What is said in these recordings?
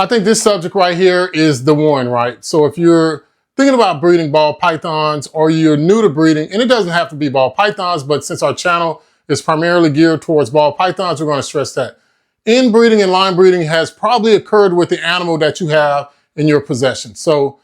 I think this subject right here is the one, right? So if you're thinking about breeding ball pythons or you're new to breeding, and it doesn't have to be ball pythons, but since our channel is primarily geared towards ball pythons, we're going to stress that. Inbreeding and line breeding has probably occurred with the animal that you have in your possession. So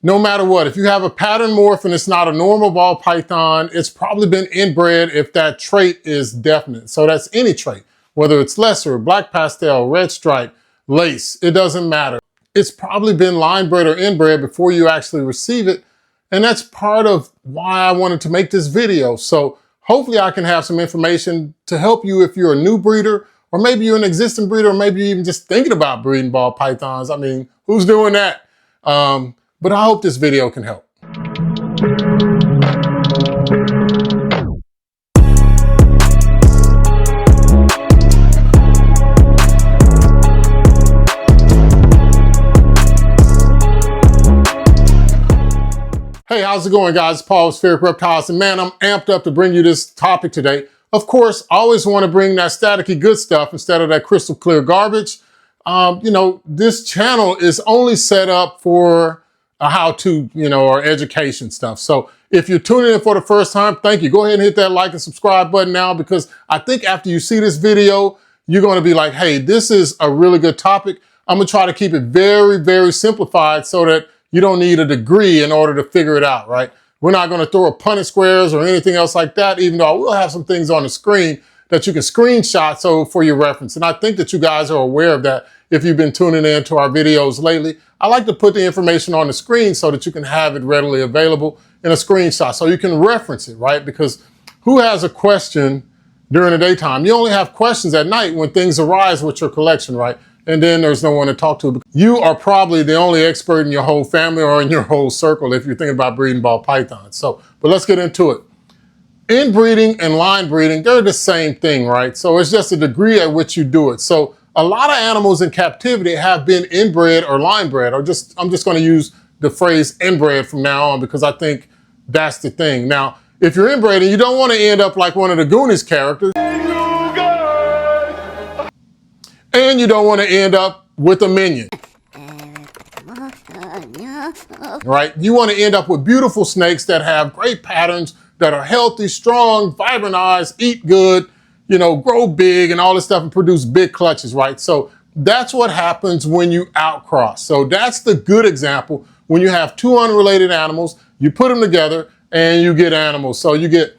no matter what, if you have a pattern morph and it's not a normal ball python, it's probably been inbred if that trait is definite. So that's any trait, whether it's lesser, black pastel, red stripe, lace, it doesn't matter. It's probably been line bred or inbred before you actually receive it. And that's part of why I wanted to make this video. So hopefully I can have some information to help you if you're a new breeder, or maybe you're an existing breeder, or maybe you're even just thinking about breeding ball pythons. I mean, who's doing that? But I hope this video can help. Hey, how's it going, guys? It's Paul with Spheric Reptiles, and man, I'm amped up to bring you this topic today. Of course, I always want to bring that staticky good stuff instead of that crystal clear garbage. You know, this channel is only set up for a how-to, or education stuff. So if you're tuning in for the first time, thank you. Go ahead and hit that like and subscribe button now, because I think after you see this video, you're going to be like, hey, this is a really good topic. I'm going to try to keep it very, very simplified so that you don't need a degree in order to figure it out, right? We're not going to throw up Punnett squares or anything else like that, even though I will have some things on the screen that you can screenshot so for your reference. And I think that you guys are aware of that if you've been tuning in to our videos lately. I like to put the information on the screen so that you can have it readily available in a screenshot so you can reference it, right? Because who has a question during the daytime? You only have questions at night when things arise with your collection, right? And then there's no one to talk to. You are probably the only expert in your whole family or in your whole circle if you're thinking about breeding ball pythons. So, but let's get into it. Inbreeding and line breeding, they're the same thing, right? So it's just a degree at which you do it. So a lot of animals in captivity have been inbred or line bred, or I'm just going to use the phrase inbred from now on because I think that's the thing. Now, if you're inbred and you don't want to end up like one of the Goonies characters, and you don't want to end up with a minion, right? You want to end up with beautiful snakes that have great patterns, that are healthy, strong, vibrant eyes, eat good, grow big and all this stuff and produce big clutches, right? So that's what happens when you outcross. So that's the good example. When you have two unrelated animals, you put them together and you get animals. So you get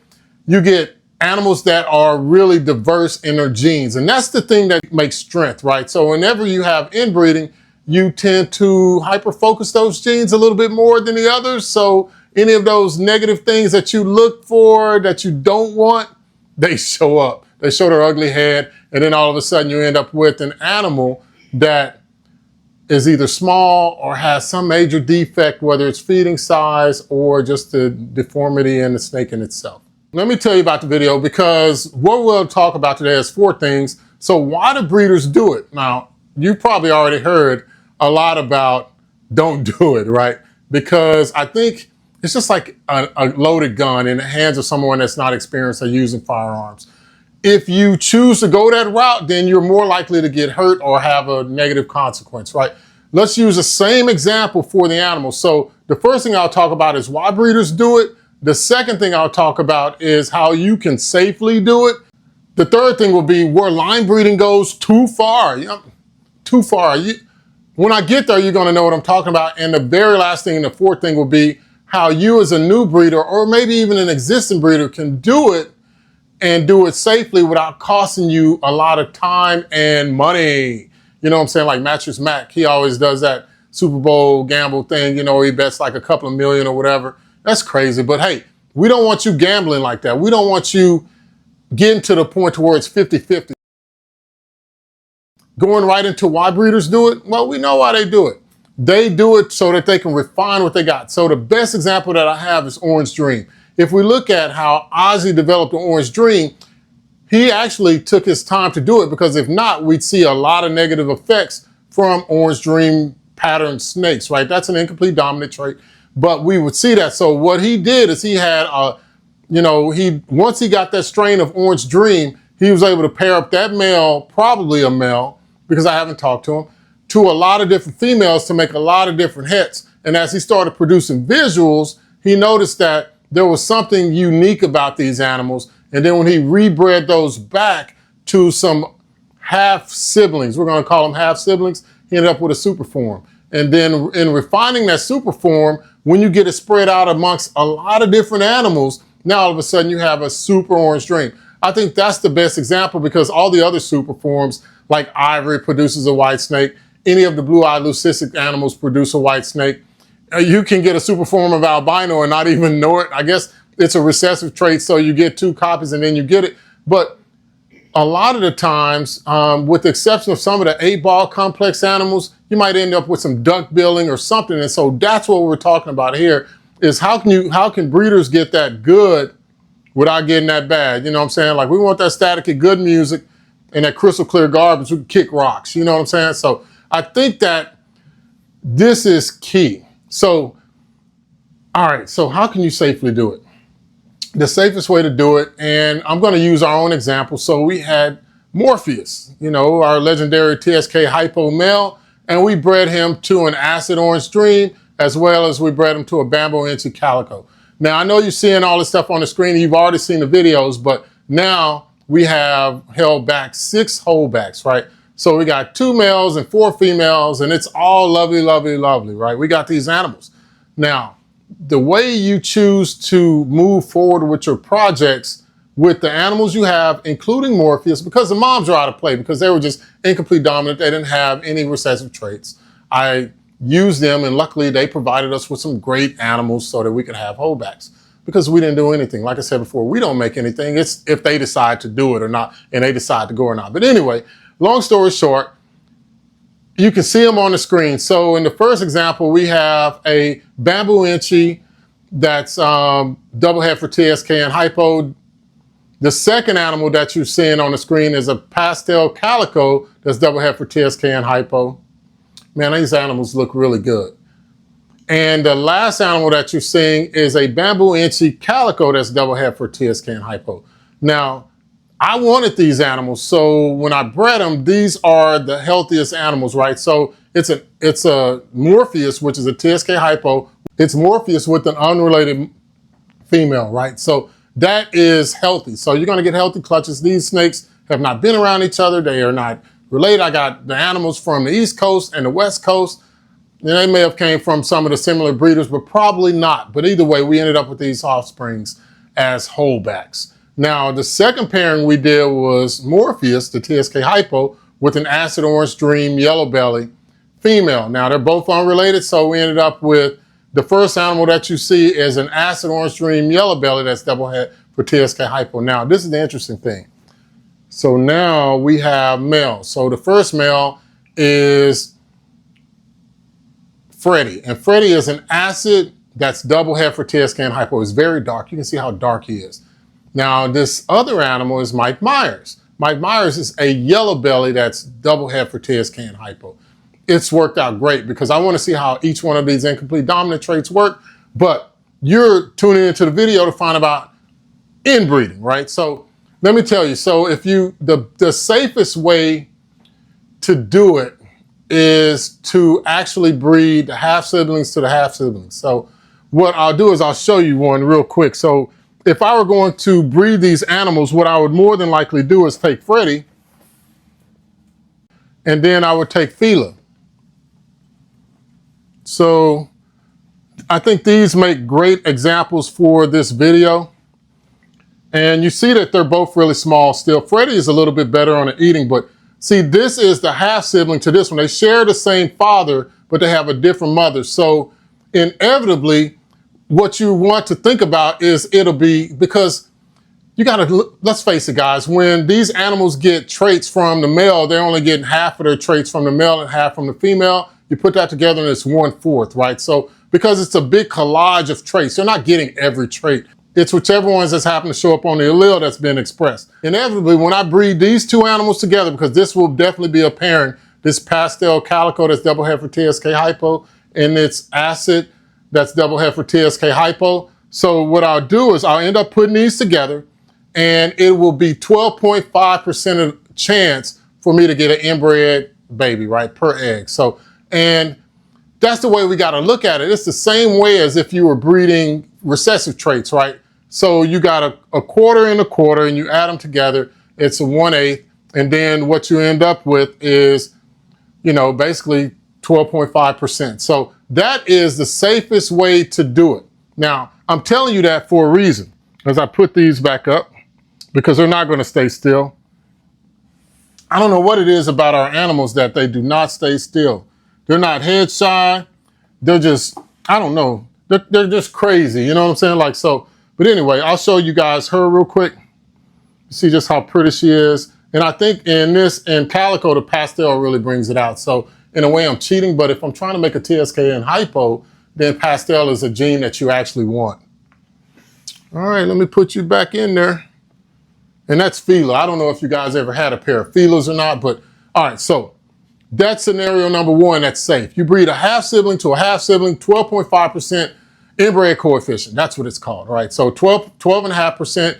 animals that are really diverse in their genes. And that's the thing that makes strength, right? So whenever you have inbreeding, you tend to hyper-focus those genes a little bit more than the others. So any of those negative things that you look for, that you don't want, they show up. They show their ugly head. And then all of a sudden you end up with an animal that is either small or has some major defect, whether it's feeding size or just the deformity in the snake in itself. Let me tell you about the video, because what we'll talk about today is 4 things. So why do breeders do it? Now, you probably already heard a lot about don't do it, right? Because I think it's just like a loaded gun in the hands of someone that's not experienced at using firearms. If you choose to go that route, then you're more likely to get hurt or have a negative consequence, right? Let's use the same example for the animal. So the first thing I'll talk about is why breeders do it. The second thing I'll talk about is how you can safely do it. The third thing will be where line breeding goes too far. Too far. When I get there, you're going to know what I'm talking about. And the very last thing, and the fourth thing will be how you as a new breeder, or maybe even an existing breeder, can do it and do it safely without costing you a lot of time and money. You know what I'm saying? Like Mattress Mac, he always does that Super Bowl gamble thing, he bets like a couple of million or whatever. That's crazy. But hey, we don't want you gambling like that. We don't want you getting to the point where it's 50-50. Going right into why breeders do it? Well, we know why they do it. They do it so that they can refine what they got. So the best example that I have is Orange Dream. If we look at how Ozzy developed the Orange Dream, he actually took his time to do it, because if not, we'd see a lot of negative effects from Orange Dream pattern snakes, right? That's an incomplete dominant trait, but we would see that. So what he did is he had, once he got that strain of Orange Dream, he was able to pair up that male, probably a male, because I haven't talked to him, to a lot of different females to make a lot of different hets. And as he started producing visuals, he noticed that there was something unique about these animals. And then when he rebred those back to some half-siblings, we're going to call them half-siblings, he ended up with a super form. And then in refining that super form, when you get it spread out amongst a lot of different animals, now all of a sudden you have a super orange dream. I think that's the best example because all the other super forms, like ivory produces a white snake, any of the blue-eyed leucistic animals produce a white snake. You can get a super form of albino and not even know it. I guess it's a recessive trait, so you get 2 copies and then you get it. But a lot of the times, with the exception of some of the 8-ball complex animals, you might end up with some duck-billing or something. And so that's what we're talking about here, is how can breeders get that good without getting that bad? You know what I'm saying? Like, we want that static and good music and that crystal clear garbage. We can kick rocks, you know what I'm saying? So I think that this is key. So, all right, so how can you safely do it? The safest way to do it, and I'm going to use our own example. So we had Morpheus, you know, our legendary TSK hypo male, and we bred him to an acid orange dream, as well as we bred him to a bamboo inchi calico. Now, I know you're seeing all this stuff on the screen, and you've already seen the videos, but now we have held back 6 holdbacks, right? So we got 2 males and 4 females, and it's all lovely, lovely, lovely, right? We got these animals. Now, the way you choose to move forward with your projects with the animals you have, including Morpheus, because the moms are out of play because they were just incomplete dominant. They didn't have any recessive traits. I used them, and luckily they provided us with some great animals so that we could have holdbacks because we didn't do anything. Like I said before, we don't make anything. It's if they decide to do it or not, and they decide to go or not. But anyway, long story short, you can see them on the screen. So in the first example, we have a bamboo inchi that's double head for TSK and hypo. The second animal that you're seeing on the screen is a pastel calico that's double head for TSK and hypo. Man, these animals look really good. And the last animal that you're seeing is a bamboo inchi calico that's double head for TSK and hypo. Now, I wanted these animals, so when I bred them, these are the healthiest animals, right? So it's a Morpheus, which is a TSK hypo. It's Morpheus with an unrelated female, right? So that is healthy. So you're gonna get healthy clutches. These snakes have not been around each other. They are not related. I got the animals from the East Coast and the West Coast. And they may have came from some of the similar breeders, but probably not. But either way, we ended up with these offsprings as holdbacks. Now, the second pairing we did was Morpheus, the TSK hypo, with an acid orange dream yellow belly female. Now, they're both unrelated, so we ended up with the first animal that you see is an acid orange dream yellow belly that's double head for TSK hypo. Now, this is the interesting thing. So now we have males. So the first male is Freddy, and Freddy is an acid that's double head for TSK and hypo. It's very dark. You can see how dark he is. Now, this other animal is Mike Myers. Mike Myers is a yellow belly that's double head for TSK and hypo. It's worked out great because I want to see how each one of these incomplete dominant traits work, but you're tuning into the video to find about inbreeding, right? So let me tell you, so if you, the safest way to do it is to actually breed the half-siblings to the half-siblings. So what I'll do is I'll show you one real quick. So if I were going to breed these animals, what I would more than likely do is take Freddy, and then I would take Fila. So I think these make great examples for this video. And you see that they're both really small still. Freddy is a little bit better on the eating, but see, this is the half-sibling to this one. They share the same father, but they have a different mother. So inevitably, what you want to think about is it'll be, because you gotta, let's face it guys, when these animals get traits from the male, they're only getting half of their traits from the male and half from the female. You put that together and it's 1/4, right? So because it's a big collage of traits, they're not getting every trait. It's whichever ones that's happened to show up on the allele that's been expressed. Inevitably, when I breed these two animals together, because this will definitely be a pairing, this pastel calico that's double head for TSK hypo and it's acid that's double head for TSK hypo. So what I'll do is I'll end up putting these together and it will be 12.5% of chance for me to get an inbred baby, right, per egg. So, and that's the way we got to look at it. It's the same way as if you were breeding recessive traits, right? So you got a quarter and a quarter and you add them together, it's a 1/8. And then what you end up with is, you know, basically 12.5%. So that is the safest way to do it. Now, I'm telling you that for a reason. As I put these back up, because they're not going to stay still. I don't know what it is about our animals that they do not stay still. They're not head shy. They're just, I don't know. They're just crazy. You know what I'm saying? Like so. But anyway, I'll show you guys her real quick. See just how pretty she is. And I think in calico, the pastel really brings it out. So in a way, I'm cheating. But if I'm trying to make a TSK in hypo, then pastel is a gene that you actually want. All right, let me put you back in there. And that's Fila. I don't know if you guys ever had a pair of Filas or not, but all right, so that's scenario number one, that's safe. You breed a half-sibling to a half-sibling, 12.5% inbred coefficient. That's what it's called, right? So 12.5%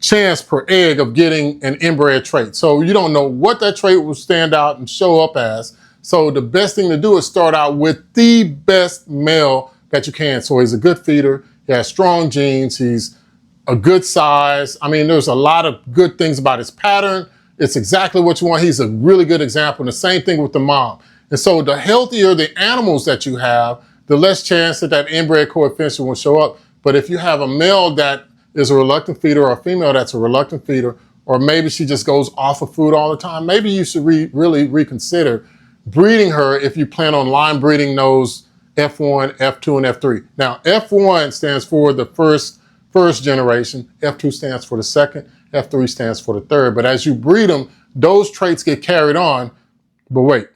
chance per egg of getting an inbred trait. So you don't know what that trait will stand out and show up as. So the best thing to do is start out with the best male that you can. So he's a good feeder, he has strong genes, he's a good size. I mean, there's a lot of good things about his pattern. It's exactly what you want. He's a really good example. And the same thing with the mom. And so the healthier the animals that you have, the less chance that that inbred coefficient will show up. But if you have a male that is a reluctant feeder or a female that's a reluctant feeder, or maybe she just goes off of food all the time, maybe you should really reconsider breeding her if you plan on line breeding those F1, F2, and F3. Now, F1 stands for the first generation, F2 stands for the second, F3 stands for the third. But as you breed them, those traits get carried on. But wait,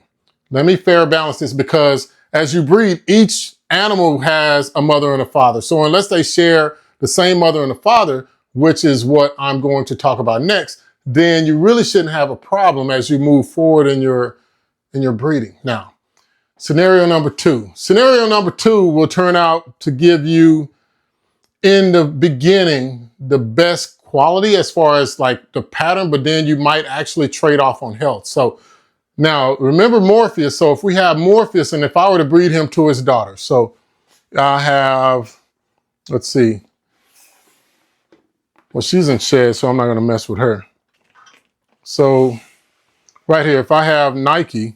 let me fair balance this, because as you breed, each animal has a mother and a father. So unless they share the same mother and a father, which is what I'm going to talk about next, then you really shouldn't have a problem as you move forward in your breeding. Now, scenario number two. Scenario number two will turn out to give you, in the beginning, the best quality as far as like the pattern, but then you might actually trade off on health. So now remember Morpheus. So if we have Morpheus, and if I were to breed him to his daughter, so I have, let's see. Well, she's in shed, so I'm not gonna mess with her. So right here, if I have Nike,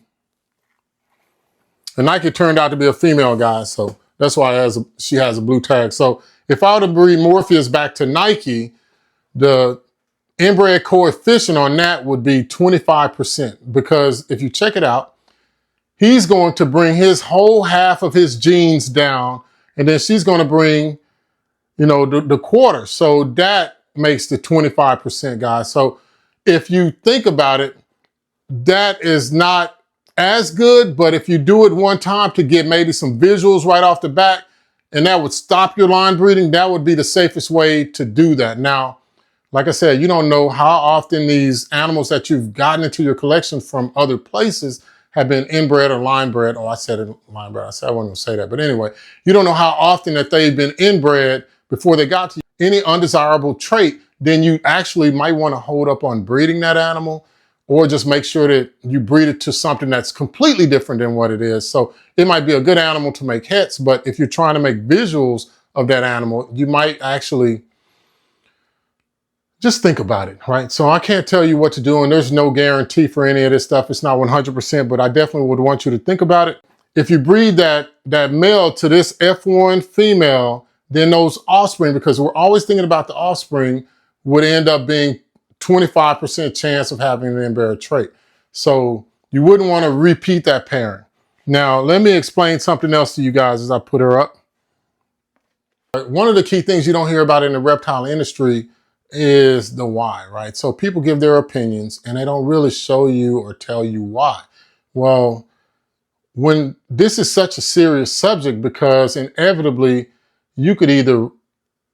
and Nike turned out to be a female, guys, so that's why she has a blue tag. So if I were to breed Morpheus back to Nike, the inbred coefficient on that would be 25%, because if you check it out, he's going to bring his whole half of his genes down, and then she's going to bring, you know, the quarter. So that makes the 25%, guys. So if you think about it, that is not as good, but if you do it one time to get maybe some visuals right off the bat, and that would stop your line breeding, that would be the safest way to do that. Now, like I said, you don't know how often these animals that you've gotten into your collection from other places have been inbred or line bred. Oh, I said it, line bred. I said I wasn't gonna say that. But anyway, you don't know how often that they've been inbred before they got to you. Any undesirable trait, then you actually might wanna hold up on breeding that animal, or just make sure that you breed it to something that's completely different than what it is. So it might be a good animal to make hets, but if you're trying to make visuals of that animal, you might actually just think about it, right? So I can't tell you what to do, and there's no guarantee for any of this stuff. It's not 100%, but I definitely would want you to think about it. If you breed that male to this F1 female, then those offspring, because we're always thinking about the offspring, would end up being 25% chance of having an inbred trait. So you wouldn't want to repeat that pairing. Now, let me explain something else to you guys as I put her up. One of the key things you don't hear about in the reptile industry is the why, right? So people give their opinions and they don't really show you or tell you why. Well, when this is such a serious subject, because inevitably you could either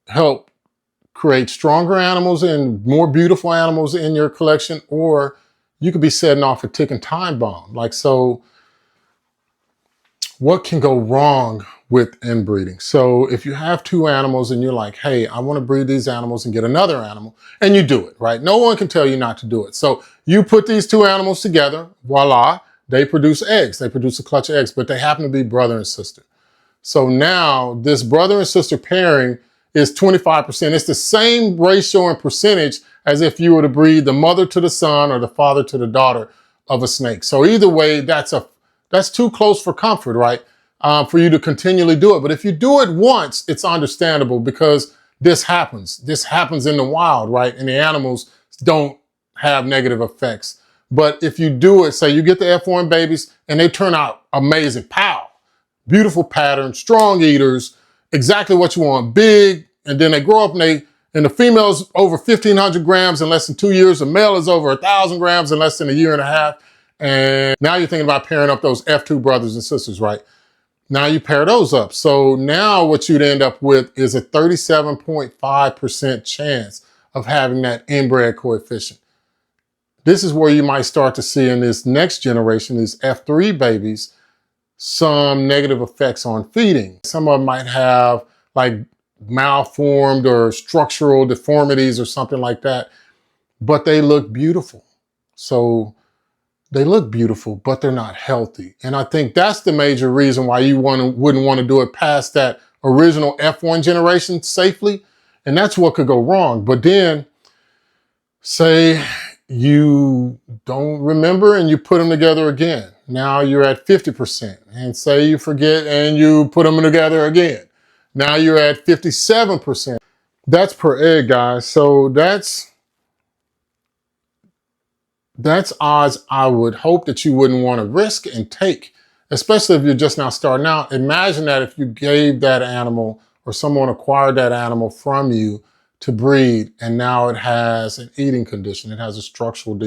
help create stronger animals and more beautiful animals in your collection, or you could be setting off a ticking time bomb. Like, so what can go wrong with inbreeding? So if you have two animals and you're like, hey, I want to breed these animals and get another animal, and you do it, right? No one can tell you not to do it. So you put these two animals together, voila, they produce eggs. They produce a clutch of eggs, but they happen to be brother and sister. So now this brother and sister pairing is 25%. It's the same ratio and percentage as if you were to breed the mother to the son or the father to the daughter of a snake. So either way, that's too close for comfort, right? For you to continually do it. But if you do it once, it's understandable because this happens. This happens in the wild, right? And the animals don't have negative effects. But if you do it, say you get the F1 babies and they turn out amazing, pow, beautiful pattern, strong eaters, exactly what you want, big, and then they grow up and the female's over 1,500 grams in less than 2 years. The male is over 1,000 grams in less than a year and a half. And now you're thinking about pairing up those F2 brothers and sisters, right? Now you pair those up. So now what you'd end up with is a 37.5% chance of having that inbred coefficient. This is where you might start to see in this next generation, these F3 babies, some negative effects on feeding. Some of them might have like malformed or structural deformities or something like that, but they look beautiful. So they look beautiful, but they're not healthy. And I think that's the major reason why you wouldn't want to do it past that original F1 generation safely. And that's what could go wrong. But then say you don't remember and you put them together again. Now you're at 50%. And say you forget and you put them together again. Now you're at 57%. That's per egg, guys. So that's odds I would hope that you wouldn't want to risk and take, especially if you're just now starting out. Imagine that if you gave that animal or someone acquired that animal from you to breed, and now it has an eating condition. It has a structural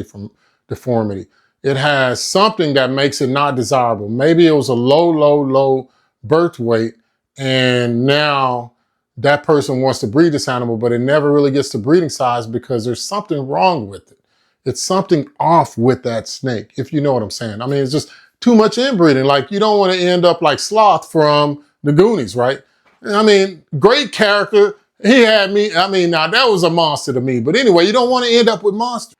deformity. It has something that makes it not desirable. Maybe it was a low birth weight, and now that person wants to breed this animal, but it never really gets to breeding size because there's something wrong with it. It's something off with that snake, if you know what I'm saying. I mean, it's just too much inbreeding. Like, you don't want to end up like Sloth from the Goonies, right? I mean, great character. He had me. I mean, now that was a monster to me. But anyway, you don't want to end up with monsters.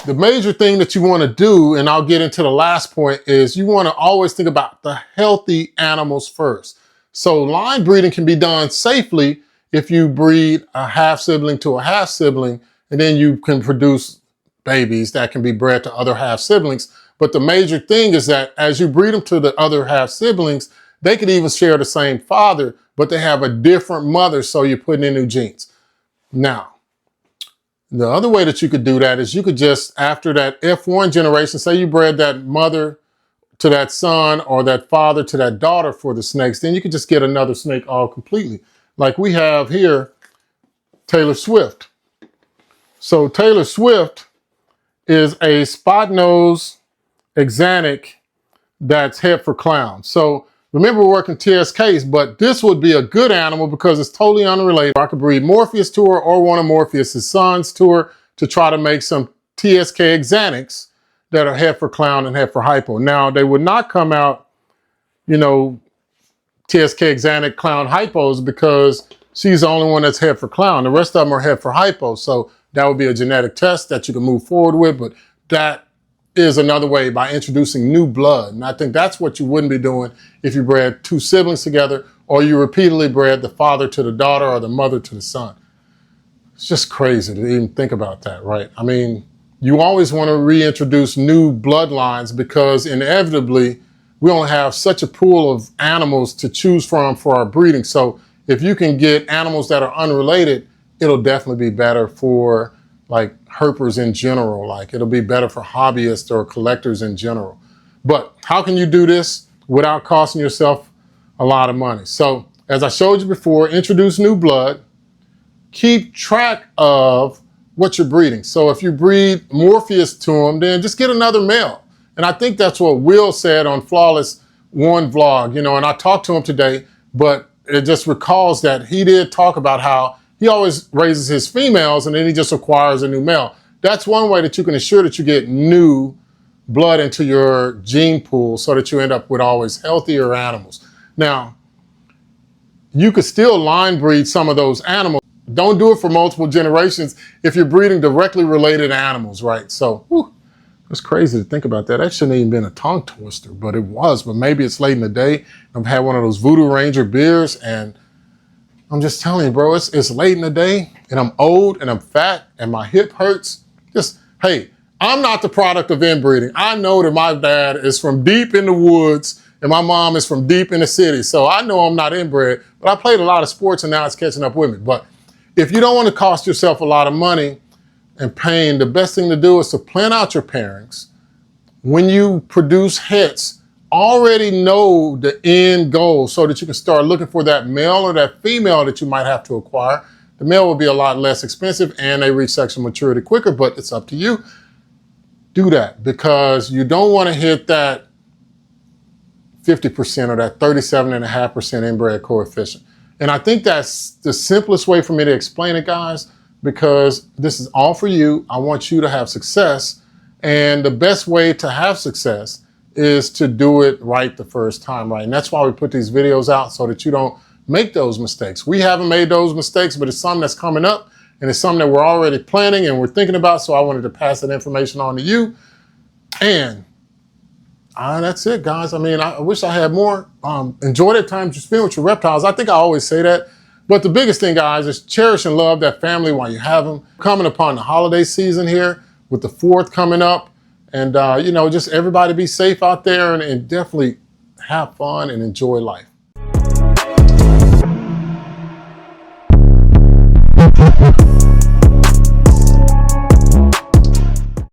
The major thing that you want to do, and I'll get into the last point, is you want to always think about the healthy animals first. So line breeding can be done safely if you breed a half-sibling to a half-sibling, and then you can produce babies that can be bred to other half-siblings. But the major thing is that as you breed them to the other half-siblings, they could even share the same father, but they have a different mother, so you're putting in new genes. Now, the other way that you could do that is you could just, after that F1 generation, say you bred that mother to that son or that father to that daughter for the snakes, then you could just get another snake all completely. Like we have here, Taylor Swift. So Taylor Swift is a spot nose axanthic that's head for clown. So remember, we're working TSKs, but this would be a good animal because it's totally unrelated. I could breed Morpheus to her or one of Morpheus' sons to her to try to make some TSK axanthics that are head for clown and head for hypo. Now, they would not come out, you know, TSK axanthic clown hypos because she's the only one that's head for clown. The rest of them are head for hypo. So that would be a genetic test that you can move forward with, but that is another way by introducing new blood. And I think that's what you wouldn't be doing if you bred two siblings together or you repeatedly bred the father to the daughter or the mother to the son. It's just crazy to even think about that, right? I mean, you always want to reintroduce new bloodlines because inevitably we only have such a pool of animals to choose from for our breeding. So if you can get animals that are unrelated, it'll definitely be better for like herpers in general. Like it'll be better for hobbyists or collectors in general. But how can you do this without costing yourself a lot of money? So as I showed you before, introduce new blood, keep track of what you're breeding. So if you breed Morpheus to them, then just get another male. And I think that's what Will said on Flawless One vlog, you know, and I talked to him today, but it just recalls that he did talk about how he always raises his females and then he just acquires a new male. That's one way that you can ensure that you get new blood into your gene pool so that you end up with always healthier animals. Now, you could still line breed some of those animals. Don't do it for multiple generations if you're breeding directly related animals, right? So, It's crazy to think about that. That shouldn't even been a tongue twister, but it was. But maybe it's late in the day. I've had one of those Voodoo Ranger beers, and I'm just telling you, bro, it's late in the day, and I'm old, and I'm fat, and my hip hurts. Just, hey, I'm not the product of inbreeding. I know that my dad is from deep in the woods, and my mom is from deep in the city. So I know I'm not inbred, but I played a lot of sports, and now it's catching up with me. But if you don't want to cost yourself a lot of money and pain, the best thing to do is to plan out your pairings. When you produce hits, already know the end goal so that you can start looking for that male or that female that you might have to acquire. The male will be a lot less expensive and they reach sexual maturity quicker, but it's up to you. Do that because you don't want to hit that 50% or that 37.5% inbred coefficient. And I think that's the simplest way for me to explain it, guys, because this is all for you. I want you to have success. And the best way to have success is to do it right the first time, right? And that's why we put these videos out so that you don't make those mistakes. We haven't made those mistakes, but it's something that's coming up and it's something that we're already planning and we're thinking about. So I wanted to pass that information on to you. And that's it, guys. I mean, I wish I had more. Enjoy that time you spend with your reptiles. I think I always say that. But the biggest thing, guys, is cherish and love that family while you have them. Coming upon the holiday season here with the 4th coming up. And, you know, just everybody be safe out there and definitely have fun and enjoy life.